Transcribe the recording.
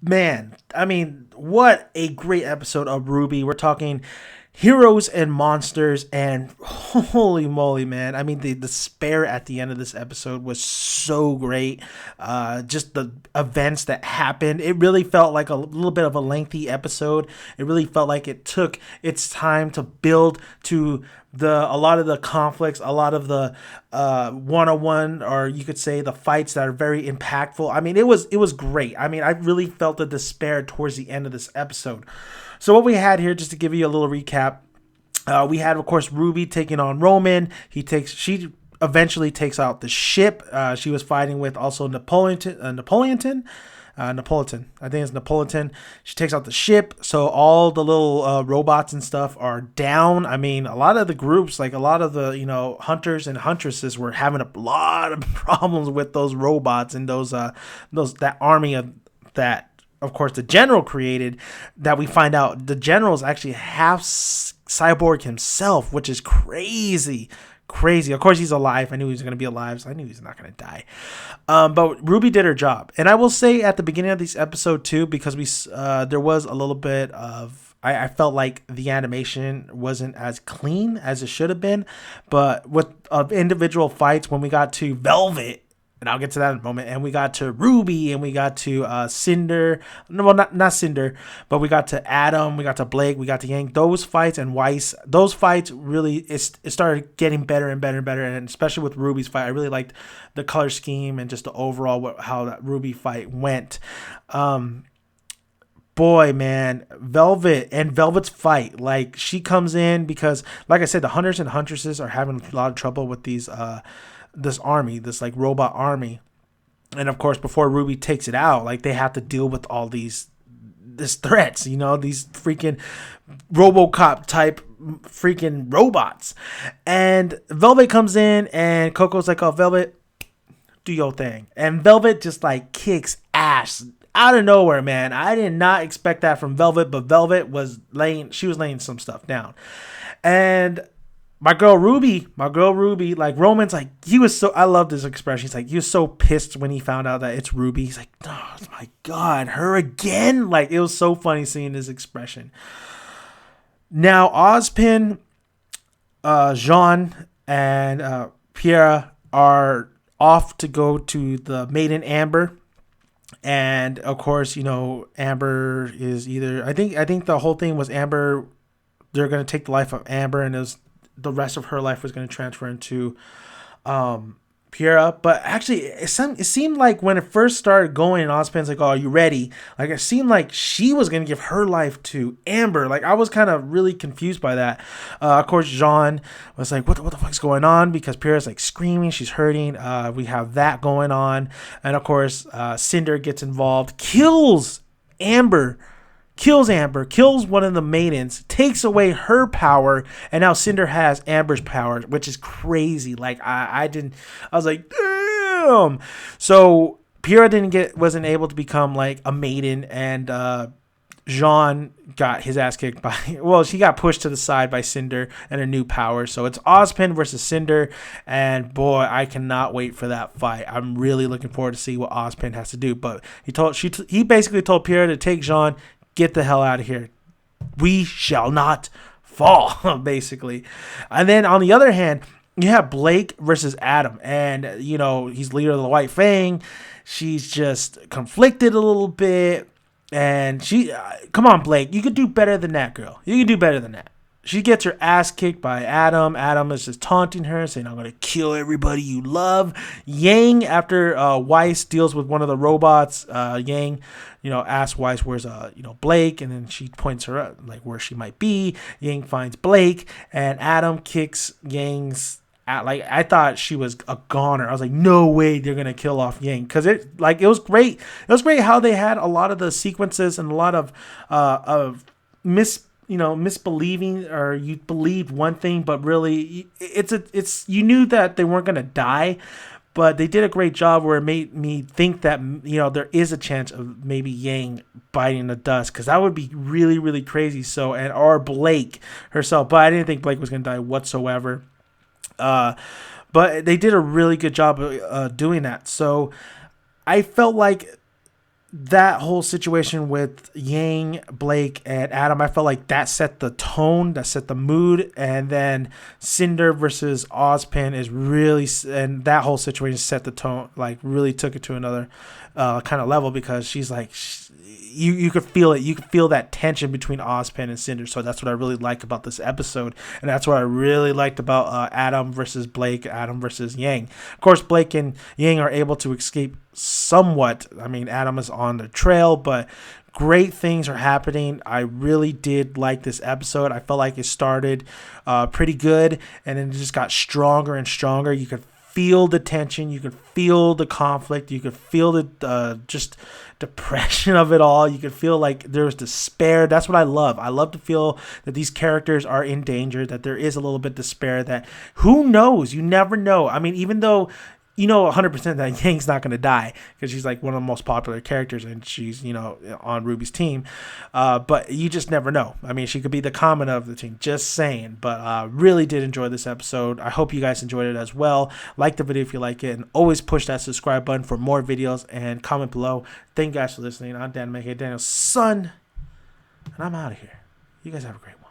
man, I mean, what a great episode of RWBY. We're talking heroes and monsters, and holy moly, man. I mean, the despair at the end of this episode was so great. Just the events that happened, it really felt like a little bit of a lengthy episode. It really felt like it took its time to build to a lot of the conflicts, a lot of the one-on-one, or you could say the fights that are very impactful. I mean, it was great. I mean, I really felt the despair towards the end of this episode. So what we had here, just to give you a little recap, we had, of course, RWBY taking on Roman. She eventually takes out the ship. She was fighting with also Napoleon. I think it's Napoleon. She takes out the ship, so all the little robots and stuff are down. I mean, a lot of the groups, like a lot of the hunters and huntresses, were having a lot of problems with those robots and those that army that. Of course, the general created, that we find out the general is actually half cyborg himself, which is crazy. Crazy. Of course, he's alive. I knew he was going to be alive, so I knew he was not going to die. But RWBY did her job. And I will say at the beginning of this episode, too, because there was a little bit of... I felt like the animation wasn't as clean as it should have been. But with individual fights, when we got to Velvet, and I'll get to that in a moment. And we got to RWBY, and we got to Cinder. No, well, not Cinder, but we got to Adam, we got to Blake, we got to Yang. Those fights and Weiss, those fights really, it started getting better and better and better. And especially with RWBY's fight, I really liked the color scheme and just the overall how that RWBY fight went. Boy, man, Velvet's fight, like, she comes in because, like I said, the hunters and huntresses are having a lot of trouble with this army, this like robot army. And of course, before RWBY takes it out, like, they have to deal with all these threats, these freaking RoboCop type freaking robots. And Velvet comes in, and Coco's like, "Oh, Velvet, do your thing." And Velvet just like kicks ass out of nowhere, man. I did not expect that from Velvet, but Velvet was laying some stuff down. And my girl RWBY, like, Roman's like, I love this expression. He's like, he was so pissed when he found out that it's RWBY. He's like, "Oh my God, her again?" Like, it was so funny seeing this expression. Now, Ozpin, Jean, and Pierre are off to go to the Maiden Amber. And of course, Amber is either, I think the whole thing was Amber, they're going to take the life of Amber, and the rest of her life was going to transfer into Piera. But actually, it seemed like when it first started going, and Ozpin's like, "Oh, are you ready?" Like, it seemed like she was going to give her life to Amber. Like, I was kind of really confused by that. Of course, Jean was like, what the fuck's going on? Because Piera's like screaming, she's hurting. We have that going on. And of course, Cinder gets involved, kills one of the maidens, takes away her power, and now Cinder has Amber's power, which is crazy. Like, I was like, damn. So Piera wasn't able to become like a maiden, and Jean got his ass kicked she got pushed to the side by Cinder and her new power. So it's Ozpin versus Cinder, and boy, I cannot wait for that fight. I'm really looking forward to see what Ozpin has to do. But he basically told Piera to take Jean, get the hell out of here. We shall not fall, basically. And then on the other hand, you have Blake versus Adam. And, he's leader of the White Fang. She's just conflicted a little bit. And come on, Blake. You could do better than that, girl. You can do better than that. She gets her ass kicked by Adam. Adam is just taunting her, saying, "I'm going to kill everybody you love." Yang, after Weiss deals with one of the robots, Yang, asks Weiss, "Where's, Blake?" And then she points her up, like, where she might be. Yang finds Blake, and Adam kicks Yang's... I thought she was a goner. I was like, no way they're going to kill off Yang. Because it was great. It was great how they had a lot of the sequences and a lot of misbelieving, or you believed one thing, but really you knew that they weren't going to die, but they did a great job where it made me think that, there is a chance of maybe Yang biting the dust, because that would be really, really crazy. So, or Blake herself, but I didn't think Blake was going to die whatsoever. But they did a really good job of doing that. So I felt like that whole situation with Yang, Blake, and Adam, I felt like that set the tone, that set the mood, and then Cinder versus Ozpin is really, and that whole situation set the tone, like really took it to another kind of level, because she's like, you could feel it. You could feel that tension between Ozpin and Cinder. So that's what I really like about this episode, and that's what I really liked about Adam versus Blake, Adam versus Yang. Of course, Blake and Yang are able to escape somewhat. I mean, Adam is on the trail, but great things are happening. I really did like this episode. I felt like it started pretty good, and then it just got stronger and stronger. You could feel the tension, you could feel the conflict, you could feel the just depression of it all. You could feel like there was despair. That's what I love. I love to feel that these characters are in danger, that there is a little bit of despair, that who knows? You never know. I mean, even though you know 100% that Yang's not going to die, because she's like one of the most popular characters and she's, on RWBY's team. But you just never know. I mean, she could be the common of the team, just saying. But really did enjoy this episode. I hope you guys enjoyed it as well. Like the video if you like it, and always push that subscribe button for more videos, and comment below. Thank you guys for listening. I'm Dan, aka Daniel's son, and I'm out of here. You guys have a great one.